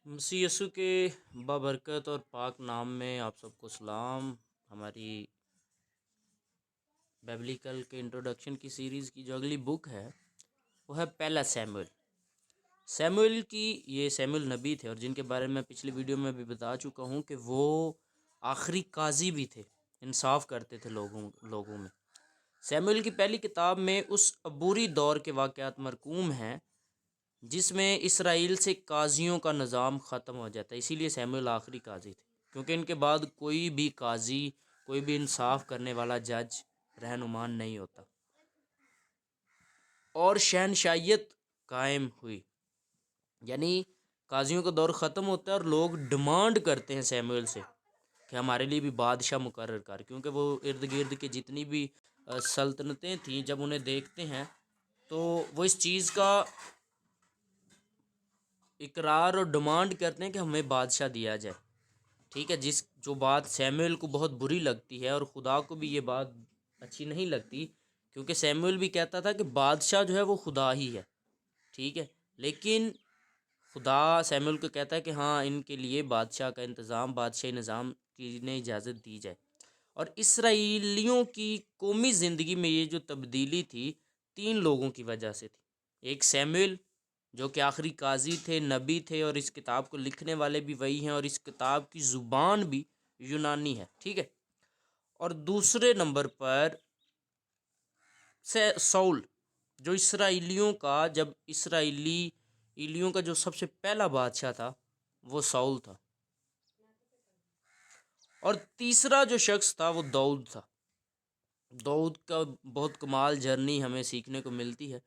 مسیح یسوع کے بابرکت اور پاک نام میں آپ سب کو سلام۔ ہماری بیبلیکل کے انٹروڈکشن کی سیریز کی جو اگلی بک ہے وہ ہے پہلا سیموئل۔ یہ سیموئل نبی تھے، اور جن کے بارے میں پچھلی ویڈیو میں بھی بتا چکا ہوں کہ وہ آخری قاضی بھی تھے، انصاف کرتے تھے لوگوں میں۔ سیموئل کی پہلی کتاب میں اس عبوری دور کے واقعات مرقوم ہیں جس میں اسرائیل سے قاضیوں کا نظام ختم ہو جاتا ہے، اسی لیے سیموئل آخری قاضی تھے، کیونکہ ان کے بعد کوئی بھی قاضی، کوئی بھی انصاف کرنے والا جج رہنما نہیں ہوتا، اور شہنشائیت قائم ہوئی۔ یعنی قاضیوں کا دور ختم ہوتا ہے اور لوگ ڈیمانڈ کرتے ہیں سیموئل سے کہ ہمارے لیے بھی بادشاہ مقرر کر، کیونکہ وہ ارد گرد کی جتنی بھی سلطنتیں تھیں جب انہیں دیکھتے ہیں تو وہ اس چیز کا اقرار اور ڈیمانڈ کرتے ہیں کہ ہمیں بادشاہ دیا جائے، ٹھیک ہے۔ جو بات سیموئل کو بہت بری لگتی ہے، اور خدا کو بھی یہ بات اچھی نہیں لگتی، کیونکہ سیموئل بھی کہتا تھا کہ بادشاہ جو ہے وہ خدا ہی ہے، ٹھیک ہے، لیکن خدا سیموئل کو کہتا ہے کہ ہاں ان کے لیے بادشاہ کا انتظام، بادشاہی نظام کی انہیں اجازت دی جائے۔ اور اسرائیلیوں کی قومی زندگی میں یہ جو تبدیلی تھی، 3 لوگوں کی وجہ سے تھی۔ ایک سیموئل جو کہ آخری قاضی تھے، نبی تھے، اور اس کتاب کو لکھنے والے بھی وہی ہیں، اور اس کتاب کی زبان بھی یونانی ہے، ٹھیک ہے۔ اور دوسرے نمبر پر سول، جو اسرائیلیوں کا جو سب سے پہلا بادشاہ تھا وہ سول تھا۔ اور تیسرا جو شخص تھا وہ داؤد تھا۔ داؤد کا بہت کمال جرنی ہمیں سیکھنے کو ملتی ہے۔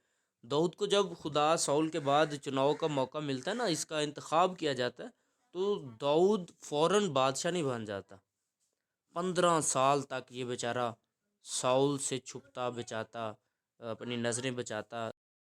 داؤد کو جب خدا سول کے بعد چناؤ کا موقع ملتا ہے نا، اس کا انتخاب کیا جاتا ہے، تو داؤد فوراً بادشاہ نہیں بن جاتا۔ 15 سال تک یہ بیچارہ سول سے چھپتا بچاتا، اپنی نظریں بچاتا